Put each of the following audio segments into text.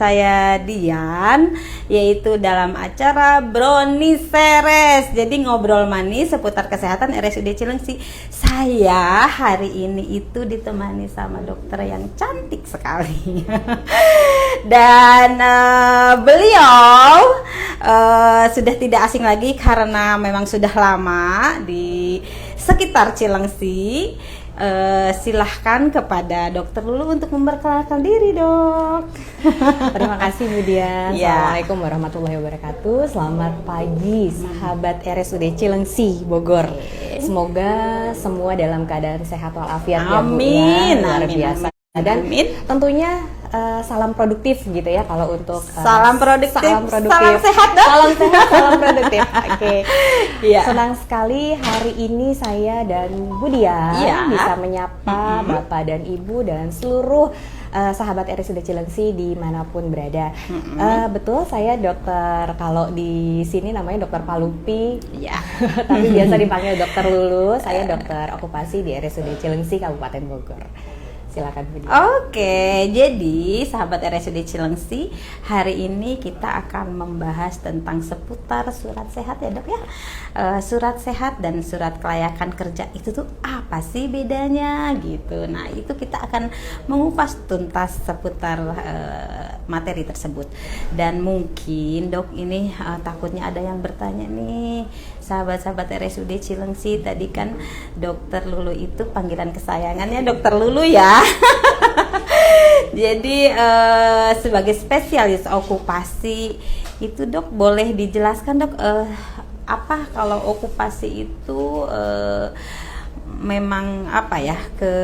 Saya Dian, yaitu dalam acara Brownie Seres. Jadi ngobrol manis seputar kesehatan RSUD Cilengsi. Saya hari ini itu ditemani sama dokter yang cantik sekali. Dan beliau sudah tidak asing lagi karena memang sudah lama di sekitar Cilengsi. Silahkan kepada Dokter Lulu untuk memperkenalkan diri, Dok. Terima kasih Bu Dian. Assalamualaikum warahmatullahi wabarakatuh. Selamat pagi sahabat RSUD Cilengsi Bogor. Semoga semua dalam keadaan sehat walafiat ya Bu ya. Luar biasa. Dan tentunya salam produktif gitu ya kalau untuk salam produktif, salam sehat dong. Salam sehat, salam produktif. Oke. Senang sekali hari ini saya dan Bu Dian bisa menyapa Bapak dan Ibu dan seluruh sahabat RSUD Cilengsi dimanapun berada. Betul, saya dokter, kalau di sini namanya Dokter Palupi, tapi biasa dipanggil Dokter Lulu. Saya dokter okupasi di RSUD Cilengsi Kabupaten Bogor. Silakan Bu Dian. Oke, jadi sahabat RSUD Cilengsi, hari ini kita akan membahas tentang seputar surat sehat ya Dok ya. Surat sehat dan surat kelayakan kerja itu tuh apa sih bedanya gitu. Nah itu kita akan mengupas tuntas seputar materi tersebut. Dan mungkin Dok ini takutnya ada yang bertanya nih, sahabat-sahabat RSUD Cilengsi, tadi kan Dokter Lulu itu panggilan kesayangannya Dokter Lulu ya. Jadi sebagai spesialis okupasi itu Dok boleh dijelaskan Dok apa kalau okupasi itu memang apa ya, ke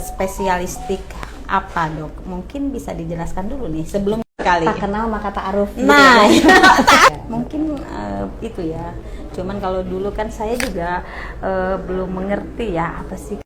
spesialistik apa Dok? Mungkin bisa dijelaskan dulu nih sebelum kali. Tak kenal maka ta'aruf. Nah, mungkin itu ya. Cuman kalau dulu kan saya juga belum mengerti ya apa sih.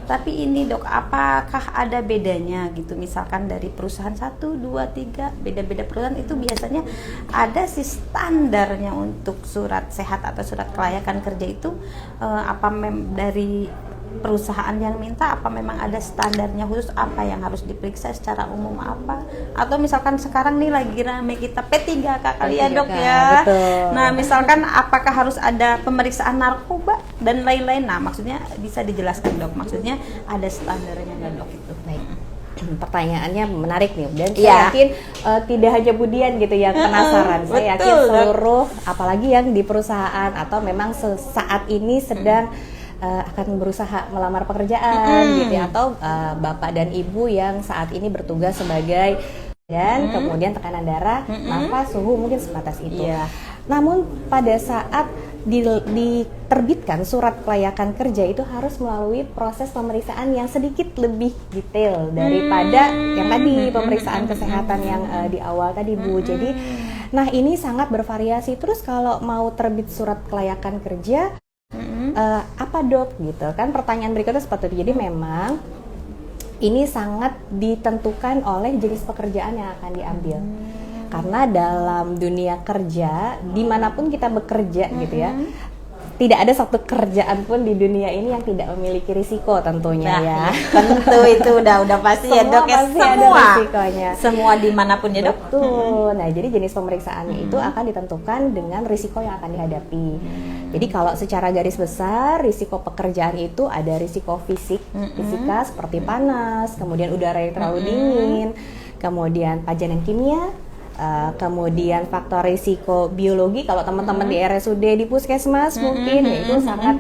Tapi ini Dok, apakah ada bedanya gitu? Misalkan dari perusahaan 1, 2, 3, beda-beda perusahaan itu biasanya ada sih standarnya untuk surat sehat atau surat kelayakan kerja itu apa dari perusahaan yang minta, apa memang ada standarnya khusus, apa yang harus diperiksa secara umum apa, atau misalkan sekarang nih lagi rame kita P3K kali ya Dok ya. Betul. Nah misalkan apakah harus ada pemeriksaan narkoba dan lain-lain, nah maksudnya bisa dijelaskan Dok, maksudnya ada standarnya nggak Dok itu? Baik. Pertanyaannya menarik nih, dan saya yakin tidak hanya Bu Dian gitu yang penasaran. Saya yakin seluruh, apalagi yang di perusahaan atau memang saat ini sedang akan berusaha melamar pekerjaan gitu ya, atau bapak dan ibu yang saat ini bertugas sebagai dan kemudian tekanan darah, nafas, suhu mungkin sebatas itu. Namun pada saat diterbitkan surat kelayakan kerja itu harus melalui proses pemeriksaan yang sedikit lebih detail daripada yang tadi pemeriksaan kesehatan yang di awal tadi Bu. Jadi, nah ini sangat bervariasi. Terus kalau mau terbit surat kelayakan kerja apa Dok gitu kan, pertanyaan berikutnya seperti itu. Jadi memang ini sangat ditentukan oleh jenis pekerjaan yang akan diambil, karena dalam dunia kerja dimanapun kita bekerja gitu ya, tidak ada satu kerjaan pun di dunia ini yang tidak memiliki risiko tentunya ya. Tentu itu udah pasti ya Dok ya, pasti ada risikonya. Semua dimanapun ya Dok. Betul. Nah jadi jenis pemeriksaannya itu akan ditentukan dengan risiko yang akan dihadapi. Jadi kalau secara garis besar risiko pekerjaan itu ada risiko fisika seperti panas, kemudian udara yang terlalu dingin, kemudian pajanan kimia, kemudian faktor risiko biologi. Kalau teman-teman di RSUD di puskesmas mungkin itu sangat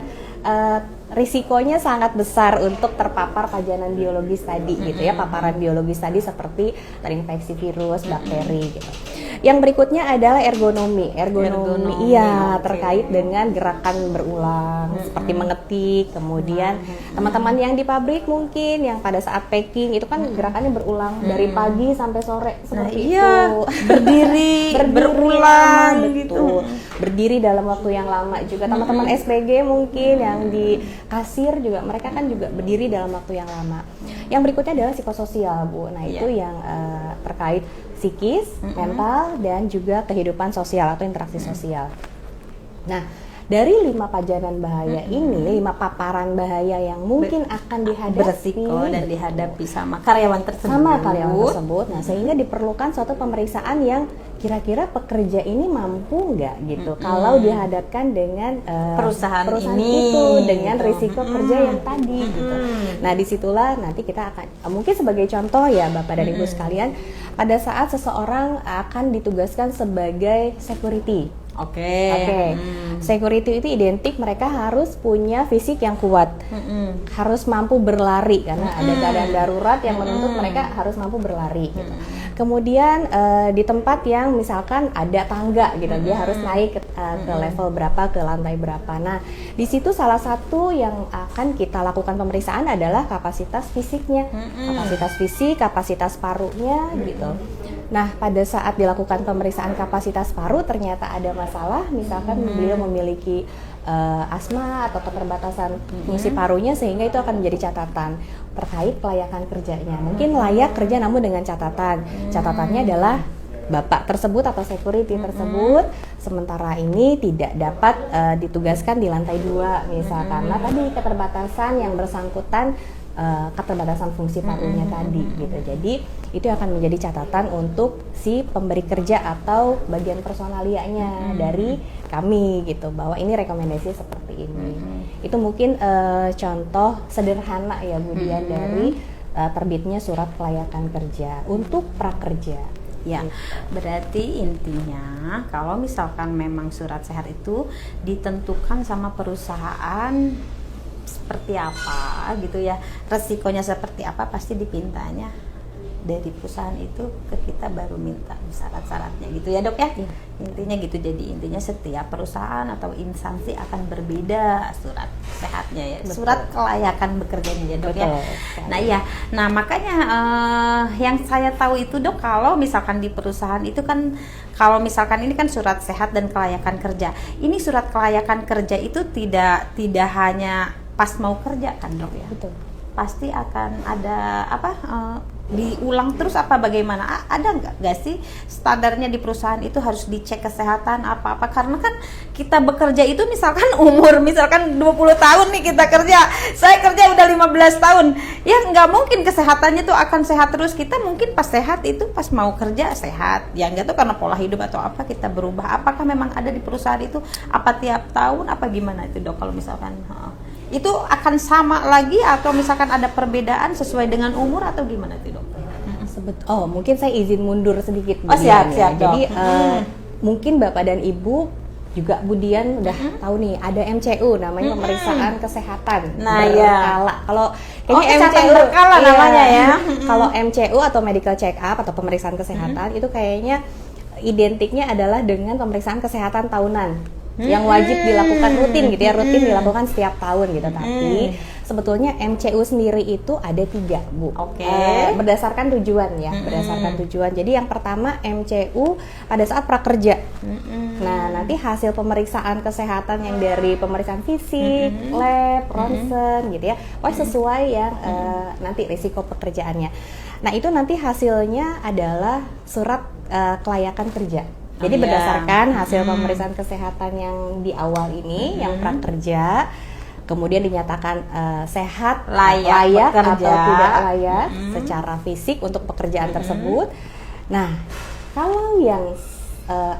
risikonya sangat besar untuk terpapar pajanan biologis tadi gitu ya, paparan biologis tadi seperti terinfeksi virus, bakteri gitu. Yang berikutnya adalah ergonomi. Iya, terkait dengan gerakan berulang seperti mengetik, kemudian teman-teman yang di pabrik mungkin yang pada saat packing itu kan gerakannya berulang dari pagi sampai sore seperti itu. Berdiri berulang gitu. Berdiri dalam waktu yang lama juga. Teman-teman SPG mungkin yang di kasir juga, mereka kan juga berdiri dalam waktu yang lama. Yang berikutnya adalah psikososial Bu. Nah itu yang terkait psikis, mental, dan juga kehidupan sosial atau interaksi sosial. Nah dari 5 pajanan bahaya ini, 5 paparan bahaya yang mungkin akan dihadapi, beresiko dan dihadapi sama karyawan tersebut. Nah, sehingga diperlukan suatu pemeriksaan yang kira-kira pekerja ini mampu nggak gitu kalau dihadapkan dengan perusahaan ini itu dengan gitu. risiko kerja yang tadi gitu. Nah, disitulah nanti kita akan mungkin sebagai contoh ya Bapak dan Ibu sekalian, pada saat seseorang akan ditugaskan sebagai security. Oke. Security itu identik mereka harus punya fisik yang kuat, harus mampu berlari karena ada keadaan darurat yang menuntut mereka harus mampu berlari. Gitu. Kemudian di tempat yang misalkan ada tangga gitu, dia harus naik ke level berapa, ke lantai berapa. Nah, di situ salah satu yang akan kita lakukan pemeriksaan adalah kapasitas fisiknya, kapasitas fisik, kapasitas parunya gitu. Nah, pada saat dilakukan pemeriksaan kapasitas paru ternyata ada masalah, misalkan beliau memiliki asma atau keterbatasan fungsi parunya, sehingga itu akan menjadi catatan terkait kelayakan kerjanya. Mungkin layak kerja namun dengan catatan. Catatannya adalah Bapak tersebut atau security tersebut sementara ini tidak dapat ditugaskan di lantai 2 misal karena tadi keterbatasan yang bersangkutan, keterbatasan fungsi parunya tadi gitu. Jadi itu akan menjadi catatan untuk si pemberi kerja atau bagian personalianya dari kami gitu, bahwa ini rekomendasi seperti ini. Itu mungkin contoh sederhana ya Bu Dian dari terbitnya surat kelayakan kerja untuk prakerja. Ya, berarti intinya kalau misalkan memang surat sehat itu ditentukan sama perusahaan seperti apa gitu ya, resikonya seperti apa, pasti dipintanya dari perusahaan itu ke kita baru minta syarat-syaratnya gitu ya Dok ya. Intinya gitu, jadi intinya setiap perusahaan atau instansi akan berbeda surat sehatnya ya. Betul. Surat kelayakan bekerjanya ya Dok. Betul. Ya. Nah iya, nah makanya yang saya tahu itu Dok, kalau misalkan di perusahaan itu kan, kalau misalkan ini kan surat sehat dan kelayakan kerja. Ini surat kelayakan kerja itu tidak hanya pas mau kerja kan Dok ya. Betul. Pasti akan ada apa? Diulang terus apa bagaimana? Ada nggak sih standarnya di perusahaan itu harus dicek kesehatan apa-apa? Karena kan kita bekerja itu misalkan umur misalkan 20 tahun nih kita kerja, saya kerja udah 15 tahun, ya nggak mungkin kesehatannya tuh akan sehat terus. Kita mungkin pas sehat itu pas mau kerja sehat, ya nggak tuh karena pola hidup atau apa kita berubah. Apakah memang ada di perusahaan itu apa tiap tahun apa gimana itu Dok? Kalau misalkan itu akan sama lagi atau misalkan ada perbedaan sesuai dengan umur atau gimana itu Dok? Oh, mungkin saya izin mundur sedikit Bu siap, Dian, siap, ya. Jadi mungkin Bapak dan Ibu juga Bu Dian udah tahu nih ada MCU namanya pemeriksaan kesehatan berkala. Kalau kayaknya MCU berkala namanya ya. Kalau MCU atau medical check up atau pemeriksaan kesehatan itu kayaknya identiknya adalah dengan pemeriksaan kesehatan tahunan yang wajib dilakukan rutin gitu ya, rutin dilakukan setiap tahun gitu. Tapi sebetulnya MCU sendiri itu ada 3 Bu. Berdasarkan tujuan ya, berdasarkan tujuan. Jadi yang pertama MCU pada saat prakerja. Nah, nanti hasil pemeriksaan kesehatan yang dari pemeriksaan fisik, lab, ronsen gitu ya, sesuai yang nanti risiko pekerjaannya. Nah, itu nanti hasilnya adalah surat kelayakan kerja. Jadi berdasarkan hasil pemeriksaan kesehatan yang di awal ini, yang prakerja, kemudian dinyatakan sehat, layak atau tidak layak secara fisik untuk pekerjaan tersebut. Nah, kalau yang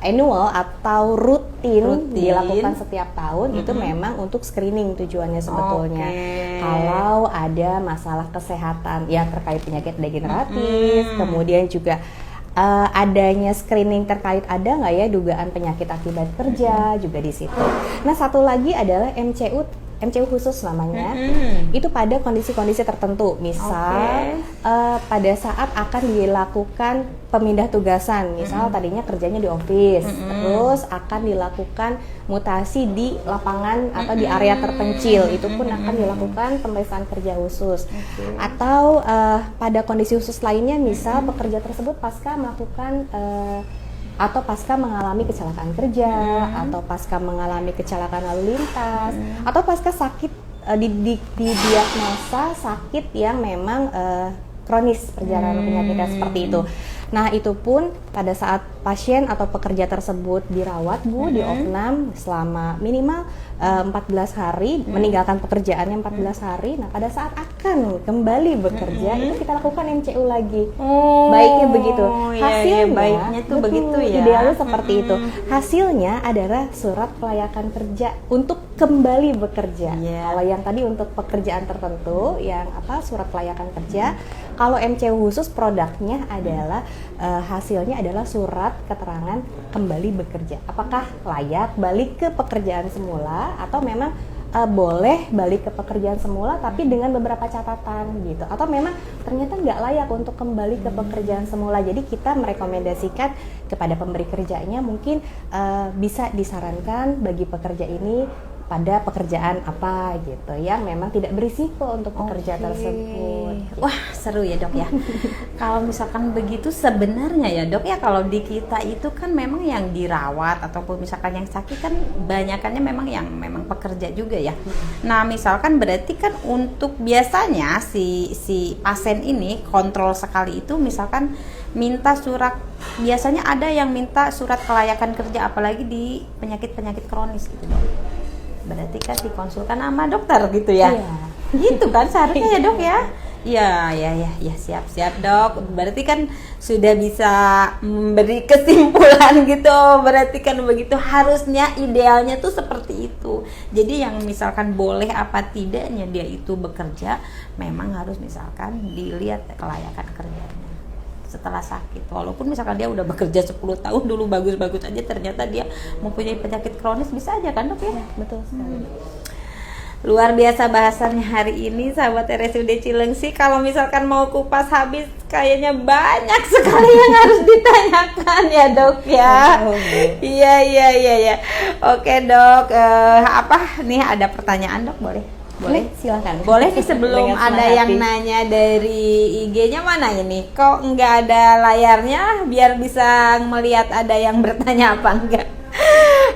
annual atau rutin dilakukan setiap tahun itu memang untuk screening tujuannya sebetulnya. Kalau ada masalah kesehatan ya terkait penyakit degeneratif, kemudian juga adanya screening terkait ada nggak ya dugaan penyakit akibat kerja juga di situ. Nah, satu lagi adalah MCU khusus namanya. Itu pada kondisi-kondisi tertentu. Misal pada saat akan dilakukan pemindah tugasan, misal tadinya kerjanya di office, terus akan dilakukan mutasi di lapangan atau di area terpencil, itu pun akan dilakukan pemeriksaan kerja khusus. Atau pada kondisi khusus lainnya, misal pekerja tersebut pasca melakukan atau pasca mengalami kecelakaan kerja, atau pasca mengalami kecelakaan lalu lintas, atau pasca sakit didiagnosa sakit yang memang kronis perjalanan penyakitnya seperti itu. Nah, itu pun pada saat pasien atau pekerja tersebut dirawat Bu di opnam selama minimal 14 hari, meninggalkan pekerjaannya 14 hari. Nah, pada saat akan kembali bekerja itu kita lakukan MCU lagi. Baiknya begitu. Hasilnya baiknya tuh begitu ya. Idealnya seperti itu. Hasilnya adalah surat kelayakan kerja untuk kembali bekerja. Kalau yang tadi untuk pekerjaan tertentu yang surat kelayakan kerja, kalau MCU khusus produknya adalah hasilnya adalah surat keterangan kembali bekerja. Apakah layak balik ke pekerjaan semula atau memang boleh balik ke pekerjaan semula tapi dengan beberapa catatan gitu, atau memang ternyata nggak layak untuk kembali ke pekerjaan semula. Jadi kita merekomendasikan kepada pemberi kerjanya mungkin bisa disarankan bagi pekerja ini pada pekerjaan apa gitu yang memang tidak berisiko untuk pekerja tersebut. Wah, seru ya Dok ya. Kalau misalkan begitu sebenarnya ya Dok ya, kalau di kita itu kan memang yang dirawat ataupun misalkan yang sakit kan banyakannya memang yang memang pekerja juga ya. Nah, misalkan berarti kan untuk biasanya si pasien ini kontrol sekali itu misalkan minta surat, biasanya ada yang minta surat kelayakan kerja apalagi di penyakit-penyakit kronis gitu Dok. Berarti kan dikonsulkan sama dokter gitu ya. Iya. Gitu kan seharusnya ya Dok ya. Ya, siap Dok. Berarti kan sudah bisa memberi kesimpulan gitu. Berarti kan begitu, harusnya idealnya tuh seperti itu. Jadi yang misalkan boleh apa tidaknya dia itu bekerja, memang harus misalkan dilihat kelayakan kerjanya setelah sakit. Walaupun misalkan dia udah bekerja 10 tahun dulu bagus-bagus aja, ternyata dia mempunyai penyakit kronis, bisa aja kan Dok ya? Betul sekali. Luar biasa bahasannya hari ini sahabat RSUD Cilengsi. Kalau misalkan mau kupas habis kayaknya banyak sekali yang harus ditanyakan ya Dok ya. Iya. Oke Dok, nih ada pertanyaan Dok, boleh? Boleh, silakan. Boleh nih, sebelum ada yang nanya dari IG-nya, mana ini? Kok nggak ada layarnya biar bisa melihat ada yang bertanya apa enggak?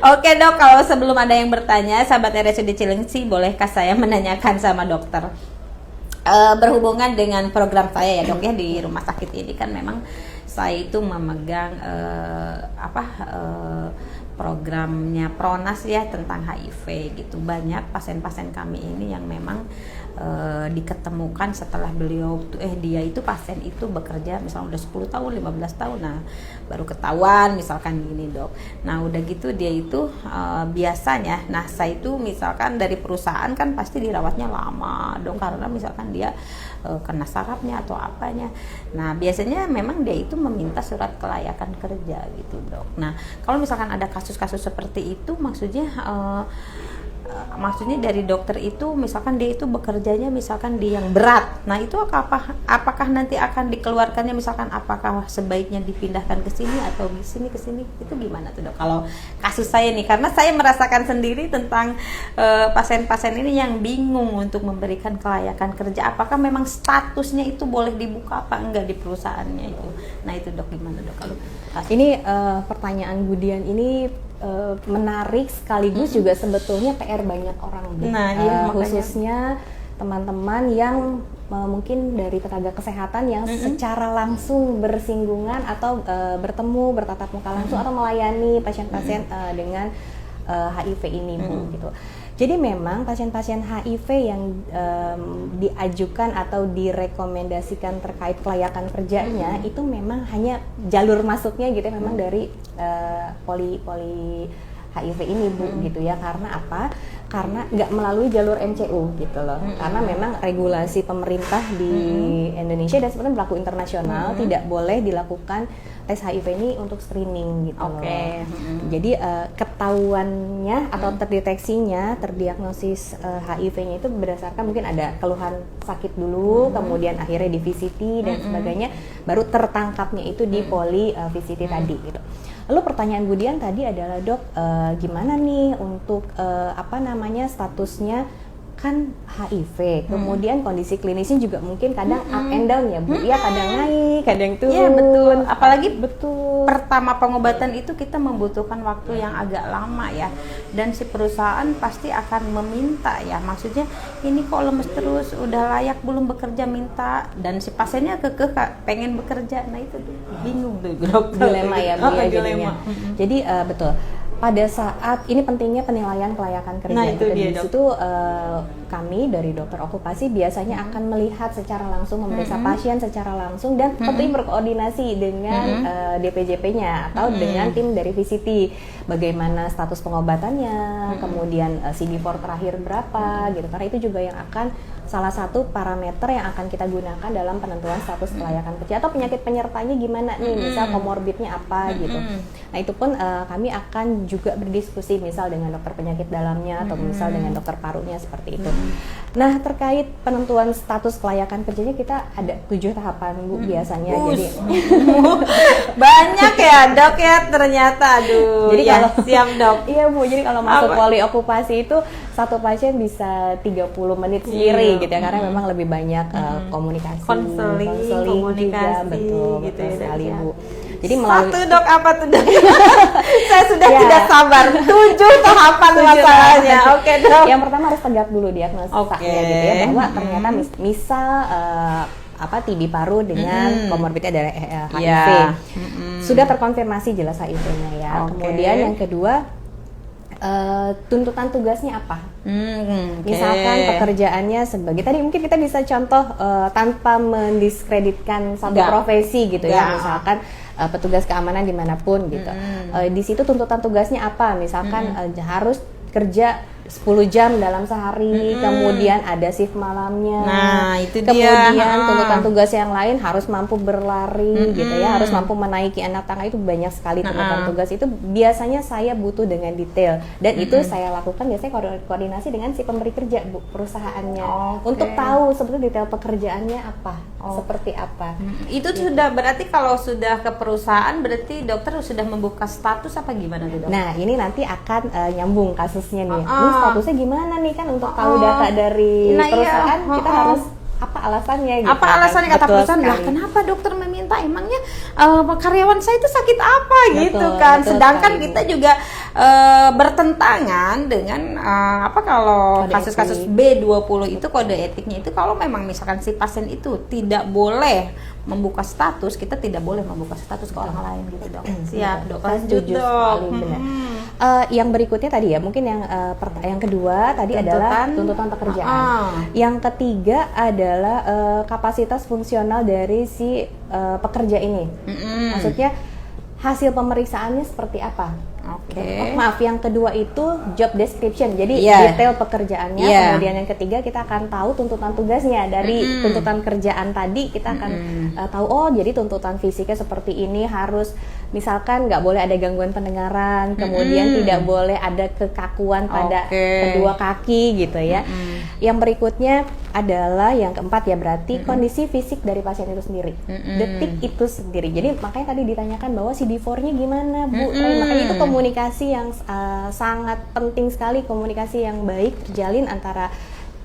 Oke Dok, kalau sebelum ada yang bertanya, sahabat RSUD Cilengsi, bolehkah saya menanyakan sama dokter? Berhubungan dengan program saya ya Dok ya, di rumah sakit ini kan memang saya itu memegang programnya Pronas ya tentang HIV gitu. Banyak pasien-pasien kami ini yang memang diketemukan setelah dia itu pasien itu bekerja misalnya udah 10 tahun, 15 tahun, nah baru ketahuan misalkan gini Dok. Nah udah gitu dia itu biasanya, nah saya itu misalkan dari perusahaan kan pasti dirawatnya lama Dok, karena misalkan dia kena sarafnya atau apanya. Nah biasanya memang dia itu meminta surat kelayakan kerja gitu Dok. Nah kalau misalkan ada kasus-kasus seperti itu, maksudnya dari dokter itu misalkan dia itu bekerjanya misalkan di yang berat, nah itu apakah nanti akan dikeluarkannya, misalkan apakah sebaiknya dipindahkan ke sini atau di sini ke sini, itu gimana tuh Dok? Kalau kasus saya nih, karena saya merasakan sendiri tentang pasien-pasien ini yang bingung untuk memberikan kelayakan kerja, apakah memang statusnya itu boleh dibuka apa enggak di perusahaannya itu. Nah itu Dok, gimana Dok kalau kasus? Ini pertanyaan Budian ini menarik sekaligus juga sebetulnya PR banyak orang. Nah, khususnya teman-teman yang mungkin dari tenaga kesehatan yang secara langsung bersinggungan atau bertemu bertatap muka langsung atau melayani pasien-pasien dengan HIV ini Bu gitu. Jadi memang pasien-pasien HIV yang diajukan atau direkomendasikan terkait kelayakan kerjanya itu memang hanya jalur masuknya gitu ya, memang dari poli HIV ini Bu gitu ya. Karena apa? Karena nggak melalui jalur MCU gitu loh. Karena memang regulasi pemerintah di Indonesia dan sebenarnya berlaku internasional tidak boleh dilakukan tes HIV ini untuk screening gitu loh. Jadi ketahuannya atau terdeteksinya, terdiagnosis HIV-nya itu berdasarkan mungkin ada keluhan sakit dulu, kemudian akhirnya di VCT dan sebagainya, baru tertangkapnya itu di poli VCT tadi gitu. Lalu pertanyaan Budian tadi adalah Dok, gimana nih untuk statusnya kan HIV, kemudian kondisi klinisnya juga mungkin kadang up and down ya Bu, ya kadang naik, kadang turun. Iya betul, apalagi betul pertama pengobatan itu kita membutuhkan waktu yang agak lama ya, dan si perusahaan pasti akan meminta ya, maksudnya ini kok lemes terus, udah layak belum bekerja, minta, dan si pasiennya kekeh pengen bekerja. Nah itu bingung tuh dokter. Dilema ya Bu ya jadinya. Dilema. Jadi betul. Pada saat ini pentingnya penilaian kelayakan kerja. Nah, itu dia, di situ kami dari dokter okupasi biasanya akan melihat secara langsung, memeriksa pasien secara langsung, dan tentunya berkoordinasi dengan DPJP-nya atau dengan tim dari VCT. Bagaimana status pengobatannya, kemudian CD4 terakhir berapa gitu. Karena itu juga yang akan salah satu parameter yang akan kita gunakan dalam penentuan status kelayakan kerja, atau penyakit penyertanya gimana nih, misal komorbidnya apa gitu. Nah itu pun kami akan juga berdiskusi misal dengan dokter penyakit dalamnya atau misal dengan dokter parunya seperti itu. Nah terkait penentuan status kelayakan kerjanya kita ada 7 tahapan Bu biasanya. Jadi banyak ya dok ya ternyata, aduh. Jadi ya, kalau siap dok. Iya Bu, jadi kalau masuk poli okupasi itu satu pasien bisa 30 menit sendiri gitu ya, karena memang lebih banyak komunikasi, konseling juga, betul gitu ya, sekali ya. Bu. Jadi melalui Satu dok, apa tuh dok? Saya sudah Ya. tidak sabar. 7 tahapan masalahnya. Oke dok. Yang pertama harus tegak dulu diagnosanya gitu ya, bahwa ternyata misal TB paru dengan komorbidnya adalah HIV. Sudah terkonfirmasi jelas HIV-nya ya. Kemudian yang kedua, tuntutan tugasnya apa? Misalkan pekerjaannya sebagai, tadi mungkin kita bisa contoh tanpa mendiskreditkan satu profesi gitu ya, misalkan petugas keamanan dimanapun gitu. Di situ tuntutan tugasnya apa? Misalkan harus kerja 10 jam dalam sehari, kemudian ada shift malamnya. Nah, itu kemudian dia. tuntutan tugas yang lain harus mampu berlari gitu ya, harus mampu menaiki anak tangga. Itu banyak sekali tuntutan tugas. Itu biasanya saya butuh dengan detail, dan itu saya lakukan biasanya koordinasi dengan si pemberi kerja Bu, perusahaannya, untuk tahu sebetulnya detail pekerjaannya apa, seperti apa. Itu sudah berarti kalau sudah ke perusahaan berarti dokter sudah membuka status apa gimana tuh dok? Nah ini nanti akan nyambung kasusnya nih. Ini statusnya gimana nih kan, untuk tahu data dari perusahaan kita harus apa alasannya gitu. Apa alasannya kata Betul perusahaan? Lah sekali. kenapa dokter meminta, emangnya karyawan saya itu sakit apa gitu Betul, kan? betul Sedangkan sekali, kita juga bertentangan dengan kalau Kode kasus-kasus etik. B20 itu kode etiknya itu, kalau memang misalkan si pasien itu tidak boleh membuka status, kita tidak boleh membuka status ke orang lain gitu dok. Siap dok, Saya lanjut setuju dok. sekali, benar. Yang berikutnya tadi ya, mungkin yang kedua tadi adalah tuntutan pekerjaan. Yang ketiga adalah kapasitas fungsional dari si pekerja ini. Maksudnya hasil pemeriksaannya seperti apa? Maaf, yang kedua itu job description, jadi detail pekerjaannya. Kemudian yang ketiga kita akan tahu tuntutan tugasnya. Dari tuntutan kerjaan tadi kita akan tahu, oh jadi tuntutan fisiknya seperti ini, harus misalkan nggak boleh ada gangguan pendengaran, kemudian tidak boleh ada kekakuan pada kedua kaki gitu ya. Yang berikutnya adalah yang keempat ya, berarti kondisi fisik dari pasien itu sendiri, detik itu sendiri. Jadi makanya tadi ditanyakan bahwa CD4-nya gimana Bu. Makanya itu komunikasi yang sangat penting sekali, komunikasi yang baik terjalin antara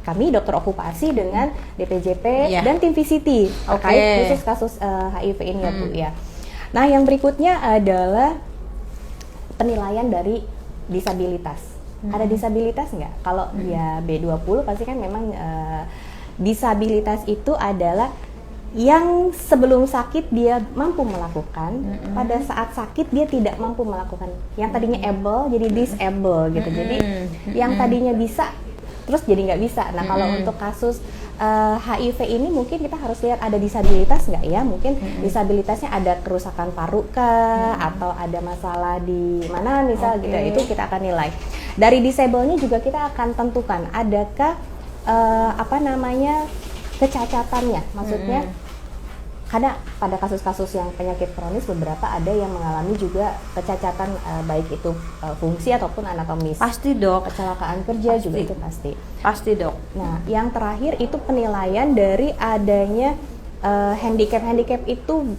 kami dokter okupasi dengan DPJP dan tim VCT terkait khusus kasus HIV ini ya Bu ya. Nah yang berikutnya adalah penilaian dari disabilitas. Ada disabilitas nggak? Kalau dia B20 pasti kan memang disabilitas itu adalah yang sebelum sakit dia mampu melakukan, pada saat sakit dia tidak mampu melakukan. Yang tadinya able jadi disable gitu. Jadi yang tadinya bisa terus jadi nggak bisa. Nah kalau untuk kasus HIV ini mungkin kita harus lihat ada disabilitas nggak ya? Mungkin disabilitasnya ada kerusakan paru kah, atau ada masalah di mana misal gitu. Itu kita akan nilai. Dari disable-nya juga kita akan tentukan adakah kecacatannya. Maksudnya karena pada kasus-kasus yang penyakit kronis beberapa ada yang mengalami juga kecacatan baik itu fungsi ataupun anatomis. Pasti dok. Kecelakaan kerja juga itu pasti dok. Nah yang terakhir itu penilaian dari adanya handicap itu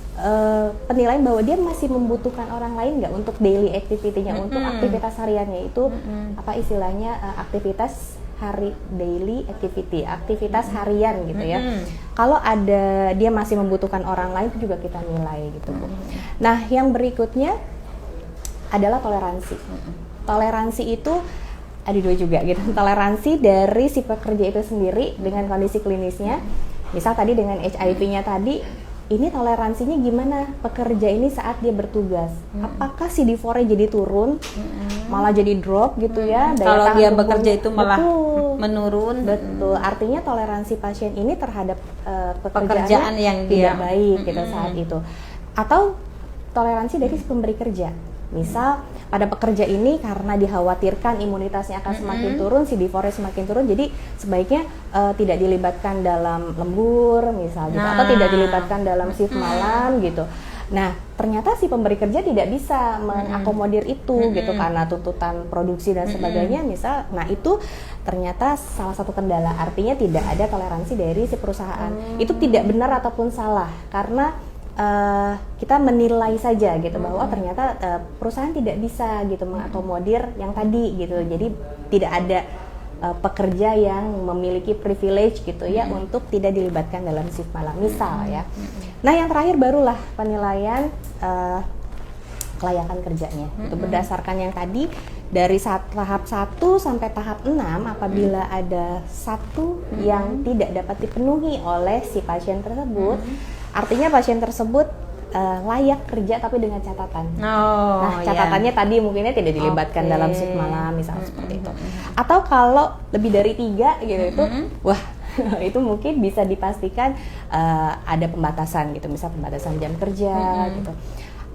penilaian bahwa dia masih membutuhkan orang lain nggak untuk daily activity-nya, untuk aktivitas hariannya itu apa istilahnya aktivitas daily activity, aktivitas harian gitu ya. Kalau ada dia masih membutuhkan orang lain itu juga kita nilai gitu Bu. Nah, yang berikutnya adalah toleransi. Toleransi itu ada dua juga gitu. Toleransi dari si pekerja itu sendiri dengan kondisi klinisnya. Misal tadi dengan HIV-nya tadi, ini toleransinya gimana pekerja ini saat dia bertugas? Apakah CD4-nya jadi turun, malah jadi drop gitu ya? Kalau dia bekerja itu malah menurun. Betul. Artinya toleransi pasien ini terhadap pekerjaan yang tidak dia baik gitu saat itu. Atau toleransi dari si pemberi kerja. Misal pada pekerja ini karena dikhawatirkan imunitasnya akan semakin turun, CD4-nya semakin turun, jadi sebaiknya tidak dilibatkan dalam lembur misalnya, atau tidak dilibatkan dalam shift malam gitu. Nah, ternyata si pemberi kerja tidak bisa mengakomodir itu gitu karena tuntutan produksi dan sebagainya misal. Nah, itu ternyata salah satu kendala. Artinya tidak ada toleransi dari si perusahaan. Itu tidak benar ataupun salah karena kita menilai saja gitu bahwa ternyata perusahaan tidak bisa gitu mengakomodir yang tadi gitu. Jadi tidak ada pekerja yang memiliki privilege gitu ya untuk tidak dilibatkan dalam shift malam misal ya. Nah, yang terakhir barulah penilaian kelayakan kerjanya. Itu berdasarkan yang tadi dari tahap 1 sampai tahap 6 apabila ada satu yang tidak dapat dipenuhi oleh si pasien tersebut, artinya pasien tersebut layak kerja tapi dengan catatan. Nah, catatannya tadi mungkinnya tidak dilibatkan dalam shift malam misalnya seperti itu. Atau kalau lebih dari 3 gitu itu, wah itu mungkin bisa dipastikan ada pembatasan gitu, misal pembatasan jam kerja gitu.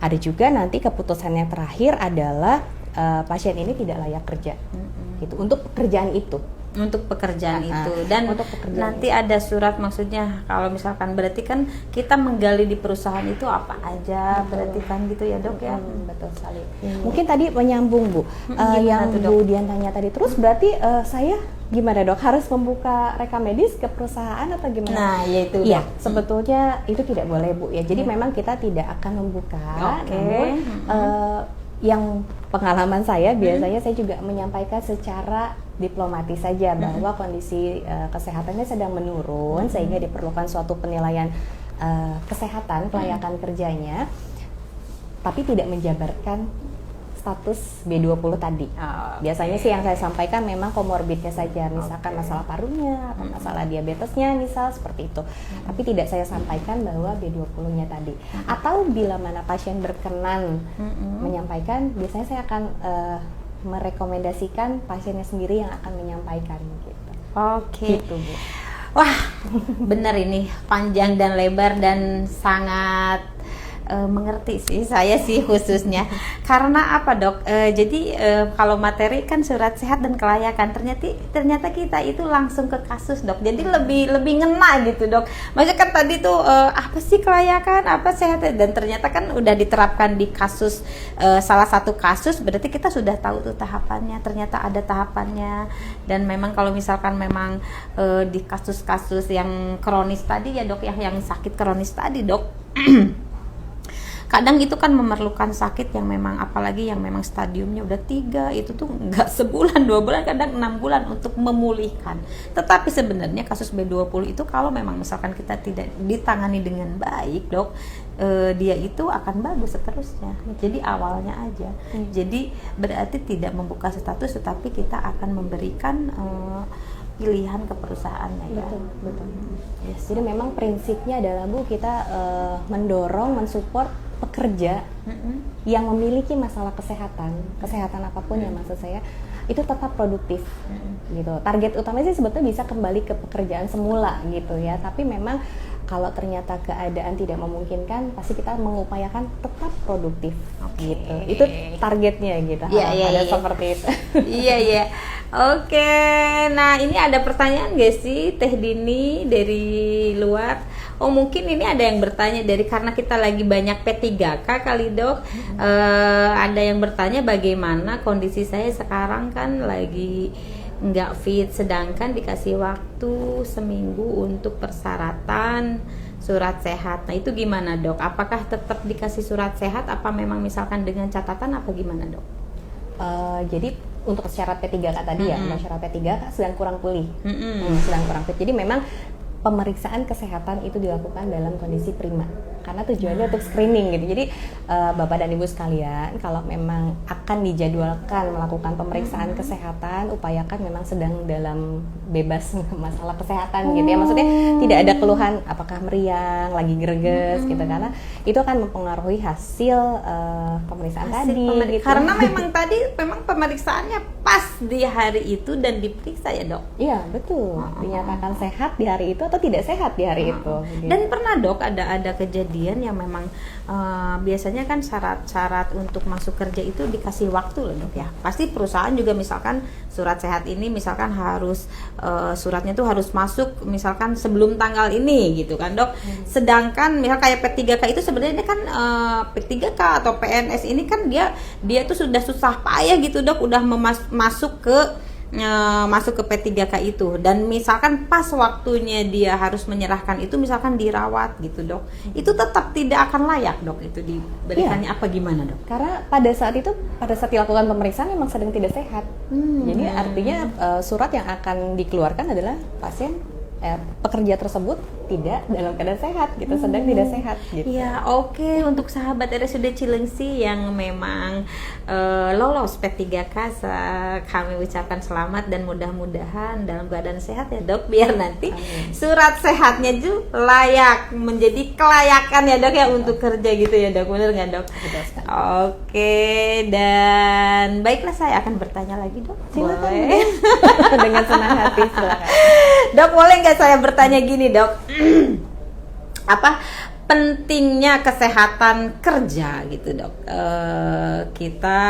Ada juga nanti keputusan yang terakhir adalah pasien ini tidak layak kerja gitu untuk pekerjaan itu. Untuk pekerjaan itu dan nanti ada surat, maksudnya kalau misalkan berarti kan kita menggali di perusahaan itu apa aja, berarti kan gitu ya Dok ya. Betul sekali. Mungkin tadi menyambung Bu, yang Bu Dian tanya tadi, terus berarti saya gimana Dok, harus membuka rekam medis ke perusahaan atau gimana? Nah, yaitu ya sebetulnya itu tidak boleh Bu ya. Jadi memang kita tidak akan membuka. Namun yang pengalaman saya biasanya saya juga menyampaikan secara diplomatis saja bahwa kondisi kesehatannya sedang menurun sehingga diperlukan suatu penilaian kesehatan kelayakan kerjanya, tapi tidak menjabarkan status B20 tadi. Biasanya sih yang saya sampaikan memang komorbidnya saja, misalkan masalah parunya atau masalah diabetesnya misal seperti itu. Tapi tidak saya sampaikan bahwa B20-nya tadi. Atau bila mana pasien berkenan menyampaikan, biasanya saya akan merekomendasikan pasiennya sendiri yang akan menyampaikan gitu. Oke. Gitu, Bu. Wah, benar ini panjang dan lebar dan sangat mengerti sih saya sih khususnya. Karena apa Dok? Jadi kalau materi kan surat sehat dan kelayakan, ternyata kita itu langsung ke kasus Dok. Jadi lebih ngena gitu Dok. Maksudnya kan tadi tuh apa sih kelayakan, apa sehat, dan ternyata kan udah diterapkan di kasus salah satu kasus, berarti kita sudah tahu tuh tahapannya. Ternyata ada tahapannya, dan memang kalau misalkan memang di kasus-kasus yang kronis tadi ya Dok, yang sakit kronis tadi Dok. Kadang itu kan memerlukan sakit yang memang, apalagi yang memang stadiumnya udah 3, itu tuh nggak sebulan, 2 bulan, kadang 6 bulan untuk memulihkan. Tetapi sebenarnya kasus B20 itu kalau memang misalkan kita tidak ditangani dengan baik Dok, dia itu akan bagus seterusnya. Jadi awalnya aja. Jadi berarti tidak membuka status, tetapi kita akan memberikan pilihan ke perusahaannya ya. Betul. Yes. Jadi memang prinsipnya adalah Bu, kita mendorong, mensupport pekerja yang memiliki masalah kesehatan apapun ya maksud saya, itu tetap produktif gitu. Target utamanya sih sebetulnya bisa kembali ke pekerjaan semula gitu ya. Tapi memang kalau ternyata keadaan tidak memungkinkan, pasti kita mengupayakan tetap produktif gitu. Itu targetnya gitu. Ada seperti itu. Iya. Oke, nah ini ada pertanyaan gak sih Teh Dini dari luar? Oh mungkin ini ada yang bertanya karena kita lagi banyak P3K kali Dok. Ada yang bertanya bagaimana kondisi saya sekarang, kan lagi nggak fit, sedangkan dikasih waktu seminggu untuk persyaratan surat sehat. Nah itu gimana Dok? Apakah tetap dikasih surat sehat? Apa memang misalkan dengan catatan apa gimana Dok? Jadi untuk syarat P3K tadi ya, syarat P3K sedang kurang pulih. Sedang kurang fit. Jadi memang pemeriksaan kesehatan itu dilakukan dalam kondisi prima karena tujuannya untuk screening gitu. Jadi Bapak dan Ibu sekalian, kalau memang akan dijadwalkan melakukan pemeriksaan kesehatan, upayakan memang sedang dalam bebas masalah kesehatan gitu ya. Maksudnya tidak ada keluhan apakah meriang, lagi greges gitu, karena itu akan mempengaruhi hasil pemeriksaan tadi gitu. Karena memang tadi memang pemeriksaannya pas di hari itu dan diperiksa ya, Dok. Iya, betul. Dinyatakan sehat di hari itu atau tidak sehat di hari itu. Gitu. Dan pernah, Dok, ada kejadian yang memang biasanya kan syarat-syarat untuk masuk kerja itu dikasih waktu loh, Dok ya. Pasti perusahaan juga misalkan surat sehat ini misalkan harus suratnya tuh harus masuk misalkan sebelum tanggal ini gitu kan, Dok. Sedangkan misal kayak P3K itu sebenarnya kan P3K atau PNS ini kan dia tuh sudah susah payah gitu, Dok, udah masuk ke P3K itu, dan misalkan pas waktunya dia harus menyerahkan itu misalkan dirawat gitu, Dok, itu tetap tidak akan layak, Dok, itu diberikannya apa gimana, Dok? Karena pada saat dilakukan pemeriksaan memang sedang tidak sehat. Jadi artinya surat yang akan dikeluarkan adalah pasien pekerja tersebut tidak dalam keadaan sehat gitu, sedang tidak sehat gitu. Ya, oke. Untuk sahabat RSUD Cilengsi yang memang lolos P3K, kami ucapkan selamat dan mudah-mudahan dalam keadaan sehat ya, Dok, biar nanti surat sehatnya juga layak menjadi kelayakan ya, Dok, ya untuk kerja gitu ya, Dok. Benar nggak, Dok? Betul sekali. Oke, dan baiklah saya akan bertanya lagi, Dok. Silakan. Boleh? Dengan senang hati, silakan. Dok, boleh nggak saya bertanya gini, Dok? Apa pentingnya kesehatan kerja gitu, Dok? Kita